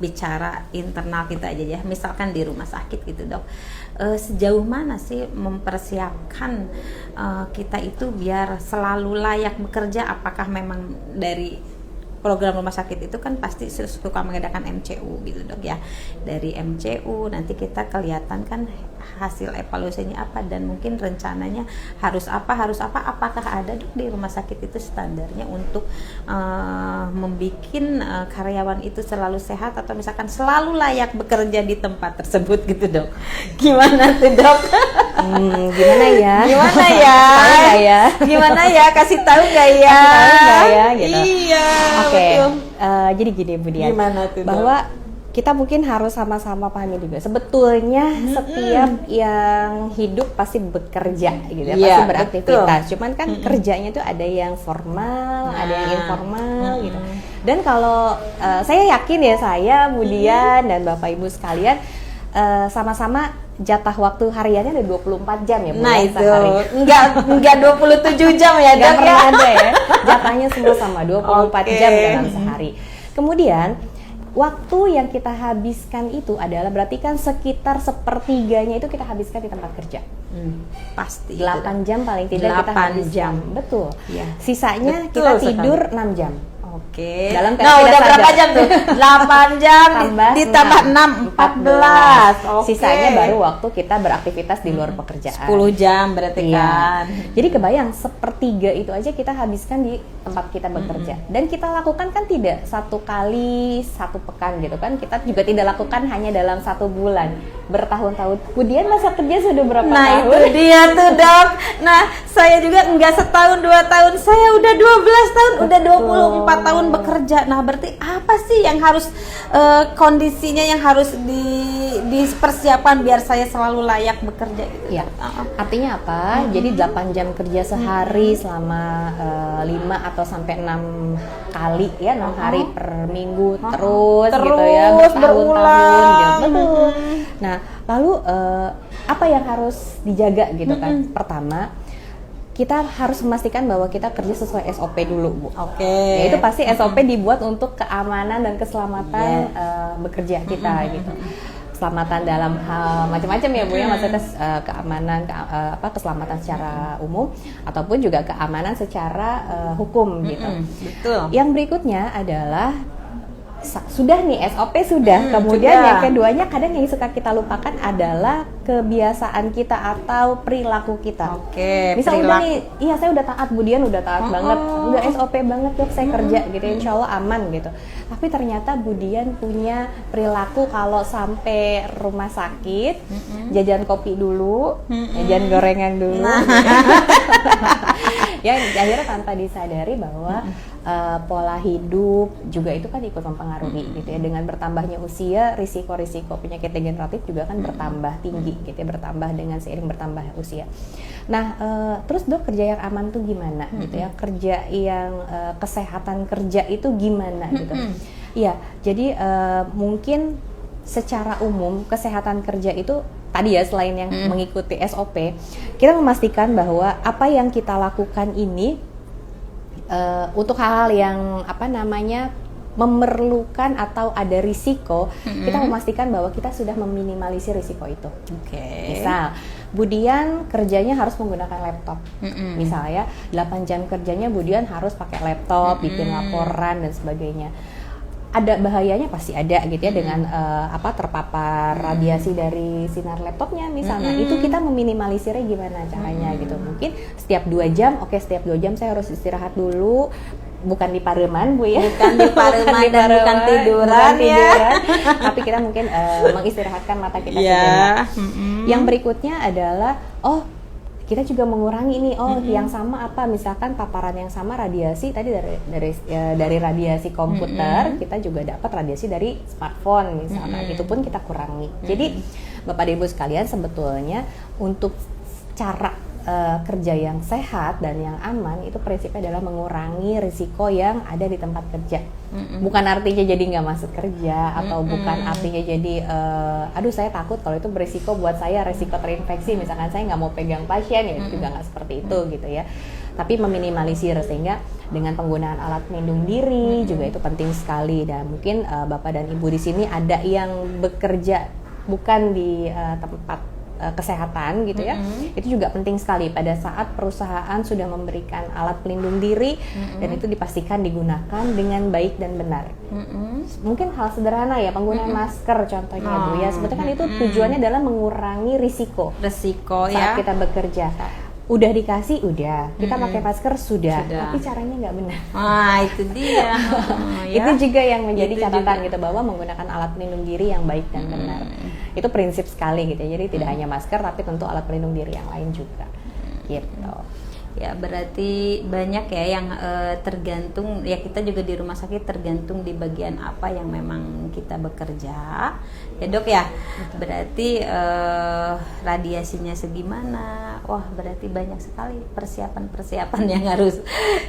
bicara internal kita aja ya, misalkan di rumah sakit gitu, Dok. Sejauh mana sih mempersiapkan kita itu biar selalu layak bekerja? Apakah memang dari program rumah sakit itu kan pasti suka mengadakan MCU gitu, Dok ya. Dari MCU nanti kita kelihatan kan hasil evaluasinya apa dan mungkin rencananya harus apa. Apakah ada, Dok, di rumah sakit itu standarnya untuk membuat karyawan itu selalu sehat atau misalkan selalu layak bekerja di tempat tersebut gitu, Dok? Gimana tuh, Dok? Gimana ya? Gimana ya? Tahu nggak ya? Gimana ya? Kasih tahu nggak ya? Kasih tahu nggak ya? Gitu. Iya. Oke, jadi gini Bu Dian, Gimana tuh, Dok? bahwa kita mungkin harus sama-sama pahami juga. Sebetulnya setiap yang hidup pasti bekerja gitu ya, pasti beraktivitas. Betul. Cuman kan kerjanya tuh ada yang formal, ada yang informal gitu. Dan kalau saya yakin ya, saya, Bu Dian dan Bapak Ibu sekalian sama-sama jatah waktu hariannya ada 24 jam ya Bu. Nah, ya, itu sehari. enggak 27 jam ya, Nggak Dok, pernah ya? ada ya. Jatahnya semua sama 24 jam dalam sehari. Kemudian waktu yang kita habiskan itu adalah berarti kan sekitar sepertiganya itu kita habiskan di tempat kerja. Pasti 8 jam paling tidak kita 8 habiskan. jam. Betul. Ya. Sisanya Betul kita sekali. tidur 6 jam. Oke. Dalam Nah, udah tidak berapa sadar. jam tuh? 8 jam Tambah ditambah 6, 14. Oke. Sisanya baru waktu kita beraktivitas di luar pekerjaan. 10 jam berarti Iya. kan. Jadi kebayang sepertiga itu aja kita habiskan di tempat kita bekerja. Dan kita lakukan kan tidak satu kali satu pekan gitu kan. Kita juga tidak lakukan hanya dalam 1 bulan, bertahun-tahun. Kemudian masa kerja sudah berapa Nah, tahun? itu dia tuh, Dok. Nah, saya juga enggak setahun 2 tahun, saya udah 12 tahun, udah 24 tahun bekerja. Nah, berarti apa sih yang harus kondisinya yang harus dipersiapkan biar saya selalu layak bekerja gitu? Ya, artinya apa? Jadi 8 jam kerja sehari selama 5 atau sampai 6 kali ya, 6 hari per minggu terus gitu ya, bertahun-tahun gitu. Betul. Nah, lalu apa yang harus dijaga gitu kan? Pertama, kita harus memastikan bahwa kita kerja sesuai SOP dulu, Bu. Oke. Ya, itu pasti SOP dibuat untuk keamanan dan keselamatan bekerja kita gitu. Keselamatan dalam hal macam-macam ya, Bu ya, maksudnya keamanan keselamatan secara umum ataupun juga keamanan secara hukum gitu. Betul. Yang berikutnya adalah sudah nih SOP sudah. Kemudian sudah. yang keduanya kadang yang suka kita lupakan adalah kebiasaan kita atau perilaku kita. Oke, Misal perilaku. udah nih, iya saya udah taat, Budian udah taat banget, udah SOP banget dok, saya kerja gitu, insya Allah aman gitu. Tapi ternyata Budian punya perilaku kalau sampai rumah sakit, jajan kopi dulu, jajan gorengan dulu. Ya akhirnya tanpa disadari bahwa pola hidup juga itu kan ikut mempengaruhi gitu ya. Dengan bertambahnya usia, risiko-risiko penyakit degeneratif juga kan bertambah tinggi gitu ya, bertambah dengan seiring bertambah usia. Nah, terus dok kerja yang aman tuh gimana gitu ya? Kerja yang kesehatan kerja itu gimana gitu? Iya, jadi mungkin secara umum kesehatan kerja itu tadi ya selain yang mengikuti SOP, kita memastikan bahwa apa yang kita lakukan ini untuk hal-hal yang memerlukan atau ada risiko, kita memastikan bahwa kita sudah meminimalisir risiko itu. Misal, Budian kerjanya harus menggunakan laptop. Misalnya 8 jam kerjanya Budian harus pakai laptop, bikin laporan dan sebagainya. Ada bahayanya pasti ada gitu ya dengan terpapar radiasi dari sinar laptopnya misalnya. Itu kita meminimalisirnya gimana caranya gitu. Mungkin setiap 2 jam, setiap 2 jam saya harus istirahat dulu. Bukan di pareman Bu ya. Bukan di pareman dan bukan tiduran ya. Tapi kita mungkin mengistirahatkan mata kita sejenak. Yang berikutnya adalah kita juga mengurangi nih yang sama apa, misalkan paparan yang sama radiasi tadi dari radiasi komputer, kita juga dapat radiasi dari smartphone misalnya, itu pun kita kurangi. Jadi Bapak Ibu sekalian, sebetulnya untuk cara kerja yang sehat dan yang aman itu prinsipnya adalah mengurangi risiko yang ada di tempat kerja. Bukan artinya jadi nggak masuk kerja atau bukan artinya jadi saya takut kalau itu berisiko buat saya, risiko terinfeksi misalkan saya nggak mau pegang pasien, ya itu juga nggak seperti itu gitu ya. Tapi meminimalisir, sehingga dengan penggunaan alat pelindung diri juga itu penting sekali. Dan mungkin Bapak dan Ibu di sini ada yang bekerja bukan di tempat kesehatan gitu ya, itu juga penting sekali pada saat perusahaan sudah memberikan alat pelindung diri dan itu dipastikan digunakan dengan baik dan benar. Mungkin hal sederhana ya, penggunaan masker contohnya Bu ya, sebetulnya kan itu tujuannya adalah mengurangi risiko saat kita bekerja. Udah dikasih, kita pakai masker sudah, tapi caranya nggak benar. Itu dia. Itu juga yang menjadi catatan gitu, bahwa menggunakan alat pelindung diri yang baik dan benar. Itu prinsip sekali gitu ya. Jadi tidak hanya masker, tapi tentu alat pelindung diri yang lain juga. Gitu. Ya berarti banyak ya yang tergantung, ya kita juga di rumah sakit tergantung di bagian apa yang memang kita bekerja ya dok ya. Berarti radiasinya segimana, wah berarti banyak sekali persiapan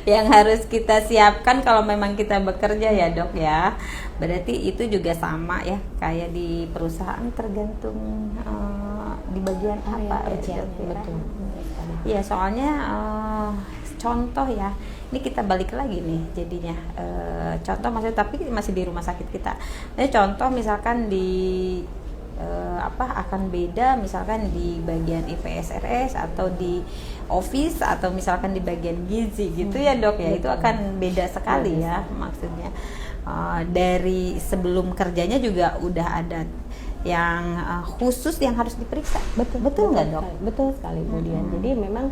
yang harus kita siapkan kalau memang kita bekerja ya dok ya. Berarti itu juga sama ya kayak di perusahaan, tergantung di bagian apa kerja. Betul. Iya, soalnya contoh ya, ini kita balik lagi nih jadinya contoh maksudnya, tapi masih di rumah sakit kita. Ini contoh misalkan di akan beda misalkan di bagian IPSRS atau di office atau misalkan di bagian gizi gitu ya dok ya. Itu akan beda sekali ya maksudnya. Dari sebelum kerjanya juga udah ada yang khusus yang harus diperiksa. Betul nggak dok? Betul sekali kemudian. Jadi memang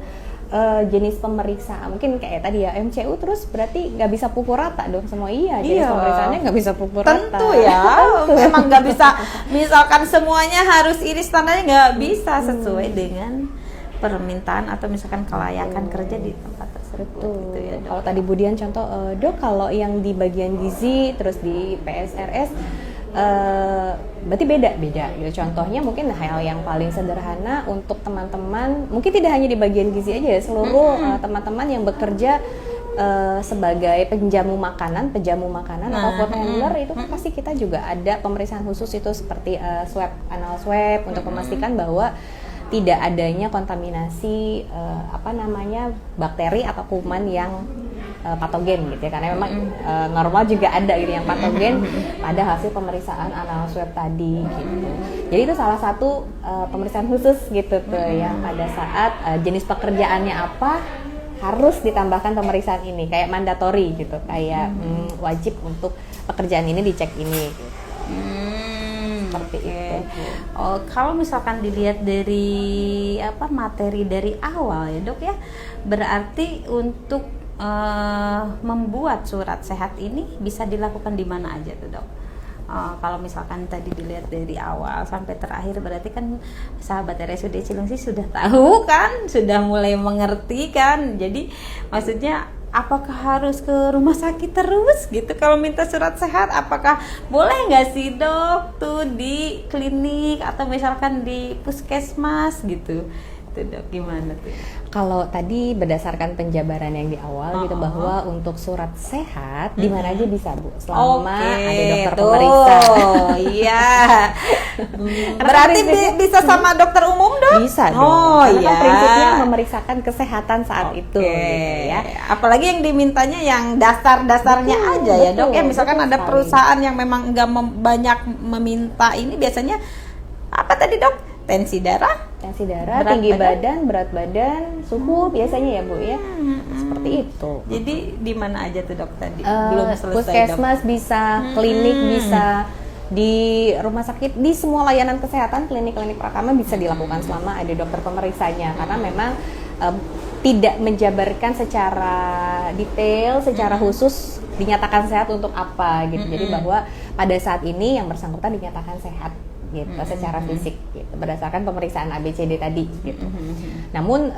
jenis pemeriksaan mungkin kayak tadi ya MCU, terus berarti nggak bisa pukul rata dong semua. Jenis pemeriksaannya nggak bisa pukul rata. Tentu ya. Memang nggak bisa. Misalkan semuanya harus ini standarnya nggak bisa sesuai dengan permintaan atau misalkan kelayakan kerja di tempat tersebut. Gitu ya, kalau tadi Budian contoh, dok kalau yang di bagian gizi terus di PSRS berarti beda gitu. Contohnya mungkin hal yang paling sederhana untuk teman-teman, mungkin tidak hanya di bagian gizi aja ya, seluruh teman-teman yang bekerja sebagai penjamu makanan atau food handler, itu kan pasti kita juga ada pemeriksaan khusus itu seperti anal swab untuk memastikan bahwa tidak adanya kontaminasi bakteri atau kuman yang patogen gitu ya, karena memang normal juga ada gitu yang patogen pada hasil pemeriksaan anal swab tadi gitu. Jadi itu salah satu pemeriksaan khusus gitu tuh yang pada saat jenis pekerjaannya apa harus ditambahkan pemeriksaan ini, kayak mandatory gitu, kayak wajib untuk pekerjaan ini dicek ini. Gitu. Seperti itu. Oh, kalau misalkan dilihat dari materi dari awal ya dok ya, berarti untuk membuat surat sehat ini bisa dilakukan di mana aja tuh dok? Kalau misalkan tadi dilihat dari awal sampai terakhir, berarti kan sahabat RSUD Cilengsi sudah tahu kan, sudah mulai mengerti kan. Jadi maksudnya apakah harus ke rumah sakit terus gitu kalau minta surat sehat? Apakah boleh nggak sih dok tuh di klinik atau misalkan di puskesmas gitu? Tuh dok, gimana tuh? Kalau tadi berdasarkan penjabaran yang di awal gitu, bahwa untuk surat sehat di mana aja bisa Bu, selama ada dokter pemeriksa. Oh iya. Berarti bisa sama dokter umum dong? Bisa dong. Oh karena iya. kan prinsipnya memeriksakan kesehatan saat itu gitu ya. Apalagi yang dimintanya yang dasar-dasarnya aja ya dok ya. Misalkan ada sekali. perusahaan yang memang nggak banyak meminta ini, biasanya apa tadi dok? Tensi darah, Berat tinggi badan, berat badan, suhu biasanya ya Bu ya. Seperti itu. Jadi di mana aja tuh dok tadi? Belum selesai puskesmas dok. bisa, klinik bisa, di rumah sakit, di semua layanan kesehatan, klinik-klinik pertama bisa dilakukan selama ada dokter pemeriksanya, karena memang tidak menjabarkan secara detail, secara khusus dinyatakan sehat untuk apa gitu. Jadi bahwa pada saat ini yang bersangkutan dinyatakan sehat gitu secara fisik gitu, berdasarkan pemeriksaan ABCD tadi gitu. Namun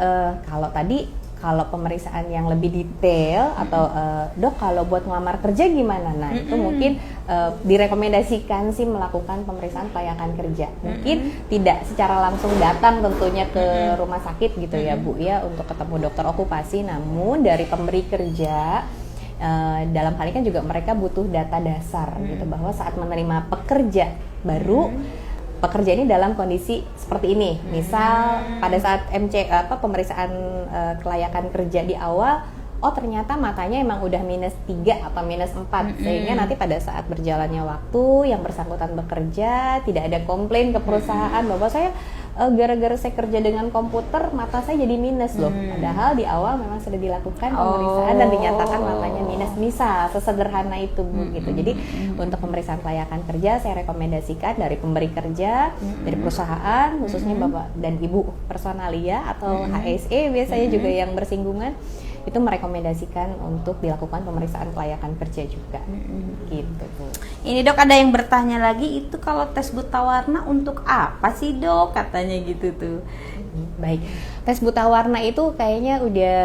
kalau pemeriksaan yang lebih detail atau dok kalau buat ngelamar kerja gimana? Nah itu mungkin direkomendasikan sih melakukan pemeriksaan kelayakan kerja. Mungkin tidak secara langsung datang tentunya ke rumah sakit gitu ya Bu ya untuk ketemu dokter okupasi, namun dari pemberi kerja dalam hal ini kan juga mereka butuh data dasar gitu, bahwa saat menerima pekerja baru, pekerja ini dalam kondisi seperti ini. Misal pada saat pemeriksaan kelayakan kerja di awal, oh ternyata matanya emang udah -3 atau -4, sehingga nanti pada saat berjalannya waktu yang bersangkutan bekerja tidak ada komplain ke perusahaan bahwa saya gara-gara saya kerja dengan komputer mata saya jadi minus loh. Padahal di awal memang sudah dilakukan pemeriksaan dan dinyatakan matanya minus. Misal sesederhana itu Bu gitu. Jadi untuk pemeriksaan kelayakan kerja saya rekomendasikan dari pemberi kerja, dari perusahaan, khususnya Bapak dan Ibu personalia atau HSE biasanya juga yang bersinggungan, itu merekomendasikan untuk dilakukan pemeriksaan kelayakan kerja juga. Gitu Bu. Ini dok, ada yang bertanya lagi, itu kalau tes buta warna untuk apa sih dok? Katanya gitu tuh. Baik, tes buta warna itu kayaknya udah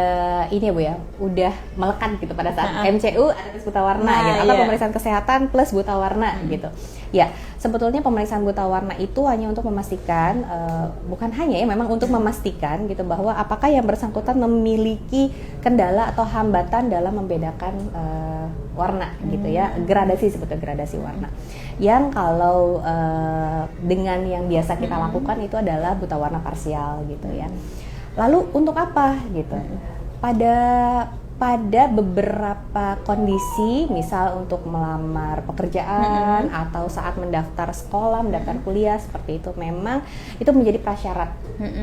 ini ya Bu ya, udah melekat gitu pada saat MCU ada tes buta warna gitu, atau pemeriksaan kesehatan plus buta warna gitu. Ya, sebetulnya pemeriksaan buta warna itu hanya untuk memastikan, bukan hanya ya, memang untuk memastikan gitu bahwa apakah yang bersangkutan memiliki kendala atau hambatan dalam membedakan warna gitu ya, gradasi, sebetulnya gradasi warna. Yang kalau dengan yang biasa kita lakukan itu adalah buta warna parsial gitu ya. Lalu untuk apa gitu? Pada beberapa kondisi, misal untuk melamar pekerjaan atau saat mendaftar sekolah, mendaftar kuliah seperti itu, memang itu menjadi prasyarat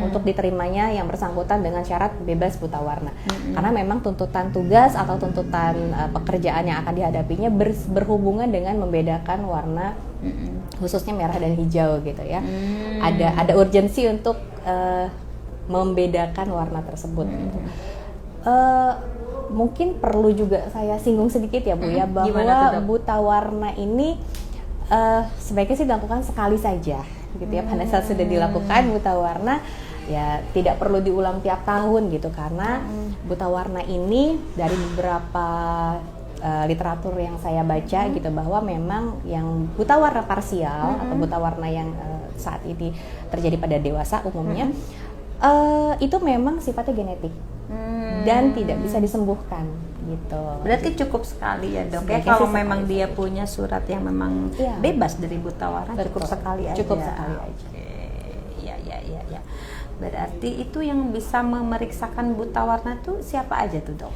untuk diterimanya yang bersangkutan dengan syarat bebas buta warna. Karena memang tuntutan tugas atau tuntutan pekerjaan yang akan dihadapinya berhubungan dengan membedakan warna, khususnya merah dan hijau gitu ya. Ada urgensi untuk membedakan warna tersebut. Gitu. Mungkin perlu juga saya singgung sedikit ya Bu ya, bahwa buta warna ini sebaiknya sih dilakukan sekali saja gitu ya. Pada saat sudah dilakukan buta warna ya tidak perlu diulang tiap tahun gitu, karena buta warna ini dari beberapa literatur yang saya baca gitu, bahwa memang yang buta warna parsial atau buta warna yang saat ini terjadi pada dewasa umumnya itu memang sifatnya genetik dan tidak bisa disembuhkan gitu. Berarti cukup sekali ya dok ya, kalau memang dia punya surat yang memang bebas dari buta warna. Betul. Cukup sekali aja. Ya. Berarti itu yang bisa memeriksakan buta warna tuh siapa aja tuh dok?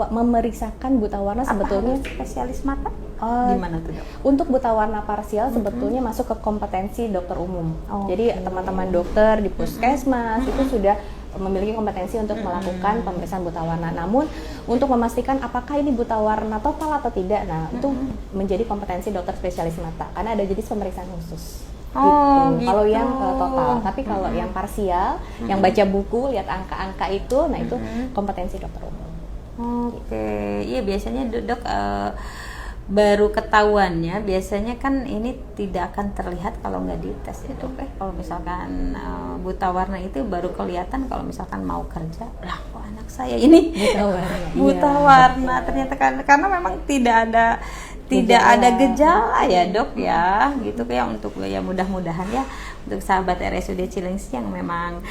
Memeriksakan buta warna sebetulnya spesialis mata? Gimana tuh dok? Untuk buta warna parsial sebetulnya masuk ke kompetensi dokter umum. Jadi teman-teman dokter di puskesmas itu sudah memiliki kompetensi untuk melakukan pemeriksaan buta warna. Namun untuk memastikan apakah ini buta warna total atau tidak, nah itu menjadi kompetensi dokter spesialis mata karena ada jenis pemeriksaan khusus. Gitu. Kalau yang total, tapi kalau yang parsial, yang baca buku, lihat angka-angka itu, nah itu kompetensi dokter umum. Oke, iya biasanya dok baru ketahuannya biasanya kan ini tidak akan terlihat kalau nggak dites ya dok. Kalau misalkan buta warna itu baru kelihatan kalau misalkan mau kerja, lah kok anak saya ini buta warna ternyata karena memang tidak ada gejala ya dok ya, gitu ya. Untuk ya mudah-mudahan ya untuk sahabat RSUD Cilengsi yang memang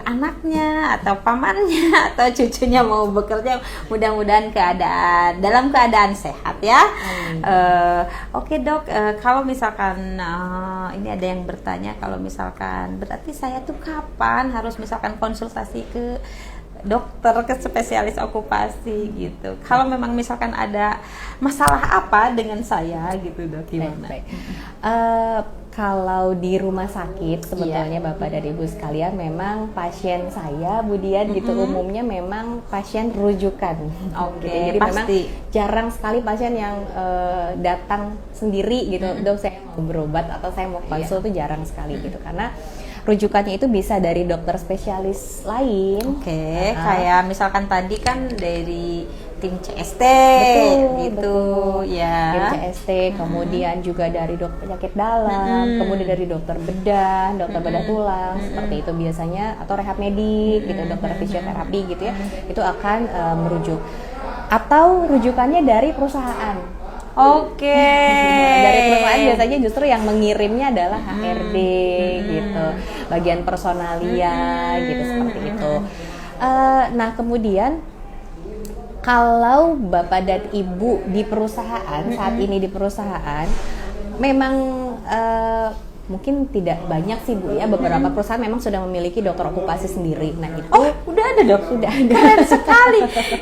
anaknya atau pamannya atau cucunya mau bekerja, mudah-mudahan dalam keadaan sehat ya. Oke dok, kalau misalkan ini ada yang bertanya, kalau misalkan berarti saya tuh kapan harus misalkan konsultasi ke dokter, ke spesialis okupasi gitu. Kalau memang misalkan ada masalah apa dengan saya gitu dok, gimana? Baik. Kalau di rumah sakit sebetulnya Bapak dan Ibu sekalian, memang pasien saya Bu Dian gitu umumnya memang pasien rujukan. Oke, jadi pasti. memang jarang sekali pasien yang datang sendiri gitu, dok saya mau berobat atau saya mau konsul tuh jarang sekali gitu, karena rujukannya itu bisa dari dokter spesialis lain. Oke, kayak misalkan tadi kan dari tim CST, betul. Ya. Tim CST, kemudian juga dari dokter penyakit dalam, kemudian dari dokter bedah, dokter bedah tulang, seperti itu biasanya, atau rehab medik, gitu, dokter fisioterapi gitu ya, itu akan merujuk. Atau rujukannya dari perusahaan. Oke. Dari perusahaan biasanya justru yang mengirimnya adalah HRD gitu, bagian personalia gitu, seperti itu. Nah kemudian kalau Bapak dan Ibu di perusahaan saat ini di perusahaan, memang mungkin tidak banyak sih Bu ya, beberapa perusahaan memang sudah memiliki dokter okupasi sendiri. Nah itu udah ada dok, sudah ada.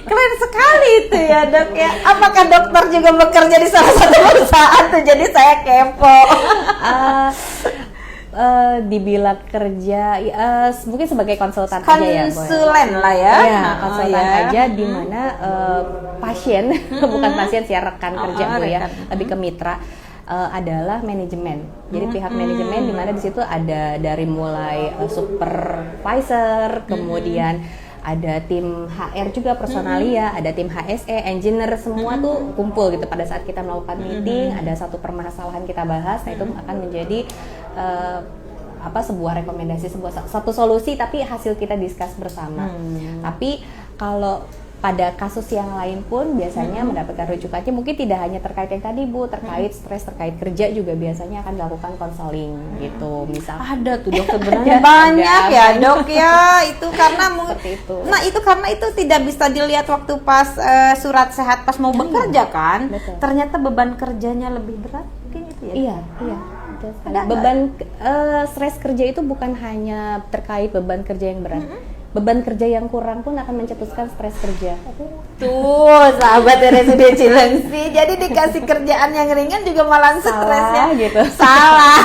Keren sekali itu ya dok ya. Apakah dokter juga bekerja di salah satu perusahaan tuh? Jadi saya kepo. Dibilang kerja mungkin sebagai konsultan aja ya, konsulen lah ya. Iya, konsultan aja, di mana pasien bukan pasien sih, rekan kerja Bu ya, lebih ke mitra. Adalah manajemen. Jadi pihak manajemen di mana di situ ada dari mulai supervisor, kemudian ada tim HR juga, personalia, ada tim HSE, engineer, semua tuh kumpul gitu pada saat kita melakukan meeting, ada satu permasalahan kita bahas, nah itu akan menjadi sebuah rekomendasi, satu solusi, tapi hasil kita discuss bersama. Tapi kalau pada kasus yang lain pun biasanya mendapatkan rujukannya mungkin tidak hanya terkait yang tadi Bu, terkait stres, terkait kerja juga biasanya akan dilakukan konseling gitu. Misal ada tuh dokter sebenarnya banyak ya dok ya, itu karena itu. Nah itu karena itu tidak bisa dilihat waktu pas surat sehat pas mau bekerja kan. Betul. Ternyata beban kerjanya lebih berat mungkin itu ya. Iya. Beban stres kerja itu bukan hanya terkait beban kerja yang berat. Beban kerja yang kurang pun akan mencetuskan stres kerja. Tuh, sahabat RSUD Cilengsi. Jadi dikasih kerjaan yang ringan juga malah stres ya. Gitu. Salah.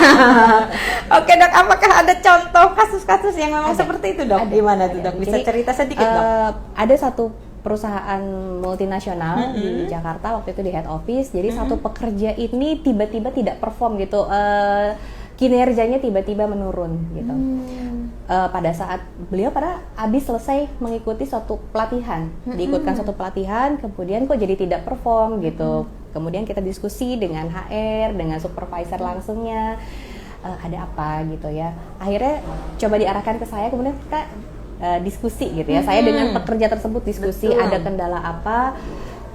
Oke dok, apakah ada contoh kasus-kasus yang memang seperti itu dok? Gimana tuh dok? Bisa cerita sedikit dok? Ada satu perusahaan multinasional di Jakarta, waktu itu di head office. Jadi satu pekerja ini tiba-tiba tidak perform gitu. Kinerjanya tiba-tiba menurun gitu. Pada saat beliau habis selesai mengikuti suatu pelatihan, diikutkan suatu pelatihan, kemudian kok jadi tidak perform gitu. Kemudian kita diskusi dengan HR, dengan supervisor langsungnya, ada apa gitu ya. Akhirnya coba diarahkan ke saya, kemudian kita diskusi gitu ya. Saya dengan pekerja tersebut diskusi. Betul. Ada kendala apa.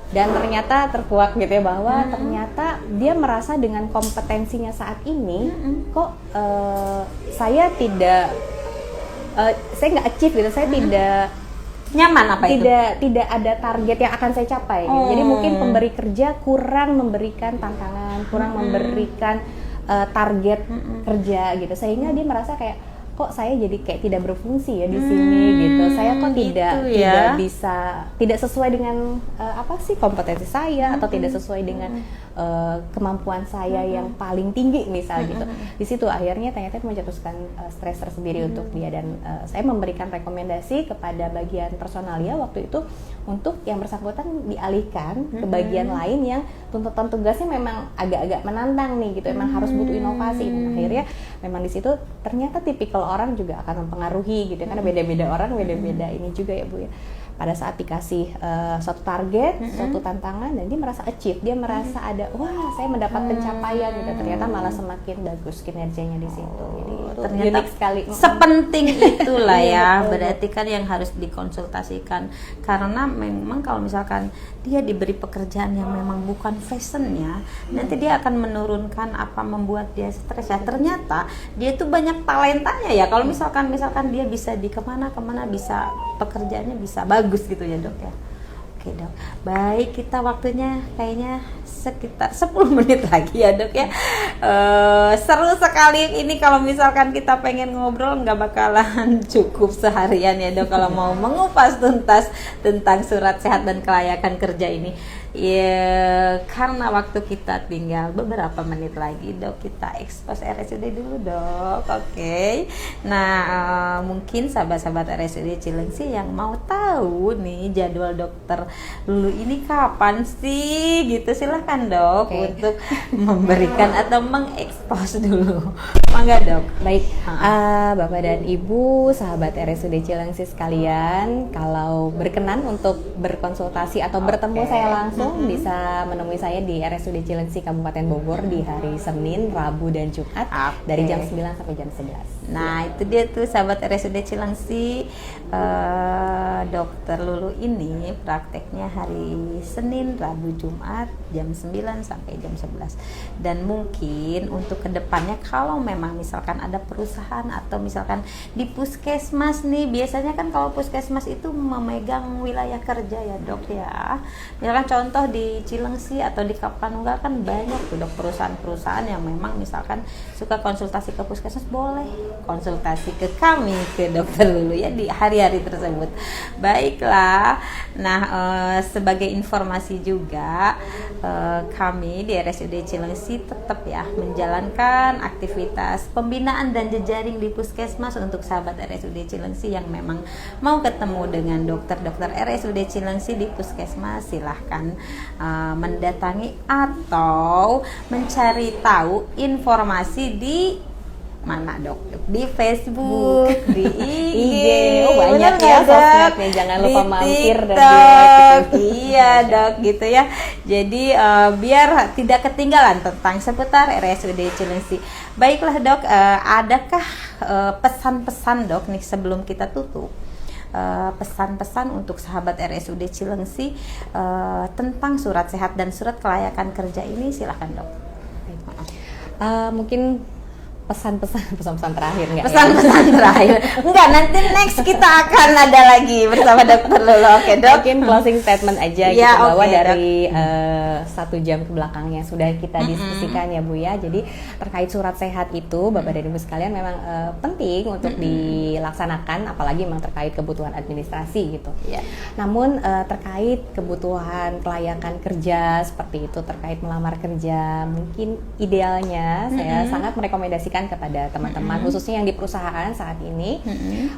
Dan ternyata terkuak gitu ya, bahwa ternyata dia merasa dengan kompetensinya saat ini kok saya nggak achieve gitu, saya tidak nyaman tidak ada target yang akan saya capai gitu. Jadi mungkin pemberi kerja kurang memberikan tantangan, kurang memberikan target kerja gitu, sehingga dia merasa kayak kok saya jadi kayak tidak berfungsi ya di sini gitu. Saya kok tidak bisa, tidak sesuai dengan apa sih kompetensi saya, atau tidak sesuai dengan kemampuan saya yang paling tinggi misal gitu. Di situ akhirnya ternyata mencetuskan stres tersendiri untuk dia, dan saya memberikan rekomendasi kepada bagian personalia waktu itu untuk yang bersangkutan dialihkan ke bagian lain yang tuntutan tugasnya memang agak-agak menantang nih gitu, emang harus butuh inovasi. Dan akhirnya memang di situ ternyata tipikal orang juga akan mempengaruhi gitu, karena beda-beda orang, beda-beda ini juga ya Bu ya. Pada saat dikasih suatu target, suatu tantangan, dan dia merasa achieve, dia merasa ada, wah saya mendapat pencapaian gitu, ternyata malah semakin bagus kinerjanya di situ. Jadi itu ternyata unik sekali. Sepenting itulah ya, berarti kan yang harus dikonsultasikan, karena memang kalau misalkan dia diberi pekerjaan yang memang bukan fashionnya, nanti dia akan menurunkan apa, membuat dia stres ya. Ternyata dia tuh banyak talentanya ya, kalau misalkan dia bisa di kemana bisa, pekerjaannya bisa bagus gitu ya Dok ya. Oke Dok, baik, kita waktunya kayaknya sekitar 10 menit lagi ya Dok ya. Seru sekali ini, kalau misalkan kita pengen ngobrol nggak bakalan cukup seharian ya Dok kalau mau mengupas tuntas tentang surat sehat dan kelayakan kerja ini. Ya, karena waktu kita tinggal beberapa menit lagi Dok, kita expose RSUD dulu Dok. Oke. Nah, mungkin sahabat-sahabat RSUD Cilengsi yang mau tahu nih jadwal dokter Lulu ini kapan sih gitu, silahkan Dok untuk memberikan atau mengekspos dulu. Mangga Dok. Baik, Bapak dan Ibu, sahabat RSUD Cilengsi sekalian, kalau berkenan untuk berkonsultasi atau bertemu saya langsung, bisa menemui saya di RSUD Cilengsi Kabupaten Bogor di hari Senin, Rabu, dan Jumat dari jam 9 sampai jam 11. Nah, itu dia tuh sahabat RSUD Cilengsi. Dokter Lulu ini prakteknya hari Senin, Rabu, Jumat jam 9 sampai jam 11. Dan mungkin untuk kedepannya kalau memang misalkan ada perusahaan atau misalkan di puskesmas nih, biasanya kan kalau puskesmas itu memegang wilayah kerja ya Dok ya. Misalkan contoh di Cilengsi atau di Kapanunggal kan banyak tuh Dok perusahaan-perusahaan yang memang misalkan suka konsultasi ke puskesmas, boleh konsultasi ke kami, ke Dokter Lulu ya di hari-hari tersebut. Baiklah. Nah, sebagai informasi juga, kami di RSUD Cilengsi tetap ya menjalankan aktivitas pembinaan dan jejaring di puskesmas untuk sahabat RSUD Cilengsi yang memang mau ketemu dengan dokter-dokter RSUD Cilengsi di puskesmas, silahkan mendatangi atau mencari tahu informasi di mana Dok? Di Facebook, di IG. Oh, banyak ya sosmednya, jangan lupa mampir dan TikTok. Iya Dok, gitu ya. Jadi biar tidak ketinggalan tentang seputar RSUD Cilengsi. Baiklah Dok, adakah pesan-pesan Dok nih sebelum kita tutup? Pesan-pesan untuk sahabat RSUD Cilengsi tentang surat sehat dan surat kelayakan kerja ini, silahkan Dok. Mungkin pesan-pesan terakhir nggak? Pesan-pesan terakhir. Enggak, nanti next kita akan ada lagi bersama Dokter Lulu. Oke Dok. Mungkin closing statement aja ya, gitu, bahwa okay, dari 1 jam ke belakangnya sudah kita diskusikan ya Bu ya. Jadi terkait surat sehat itu Bapak dan Ibu sekalian memang penting untuk dilaksanakan, apalagi memang terkait kebutuhan administrasi gitu. Ya. Namun terkait kebutuhan kelayakan kerja seperti itu, terkait melamar kerja, mungkin idealnya saya sangat merekomendasikan kepada teman-teman khususnya yang di perusahaan saat ini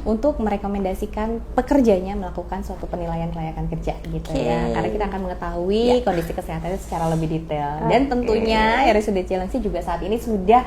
untuk merekomendasikan pekerjanya melakukan suatu penilaian kelayakan kerja gitu ya, karena kita akan mengetahui kondisi kesehatannya secara lebih detail. Dan tentunya RSUD Cilengsi juga saat ini sudah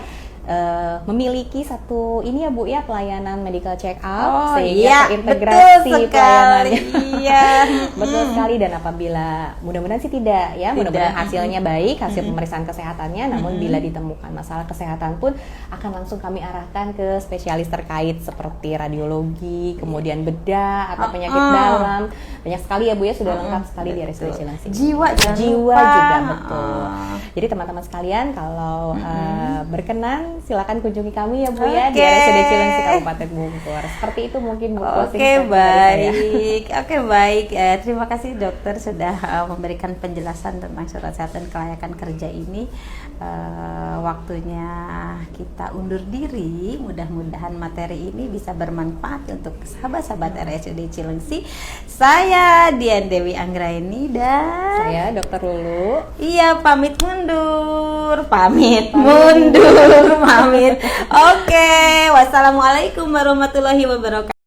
memiliki satu ini ya Bu ya, pelayanan medical check up, sehingga terintegrasi pelayanannya. Iya. Betul sekali. Dan apabila mudah-mudahan sih tidak ya, mudah-mudahan hasilnya baik, hasil pemeriksaan kesehatannya, namun bila ditemukan masalah kesehatan pun akan langsung kami arahkan ke spesialis terkait seperti radiologi, kemudian bedah atau penyakit dalam. Banyak sekali ya Bu ya, sudah lengkap sekali di RSUD Cilengsi. Jiwa juga betul. Jadi teman-teman sekalian kalau berkenan silakan kunjungi kami ya Bu ya di Oke. RSUD Cilengsi Kabupaten Bogor. Seperti itu mungkin Bu. closing Oke, statement dari saya. baik. Oke, baik. Terima kasih dokter sudah memberikan penjelasan tentang surat kesehatan kelayakan kerja ini. Waktunya kita undur diri. Mudah-mudahan materi ini bisa bermanfaat untuk sahabat-sahabat RSUD Cilengsi. Saya Dian Dewi Anggraini dan Saya Dokter Lulu. iya pamit mundur, pamit mundur, pamit. Oke, wassalamualaikum warahmatullahi wabarakatuh.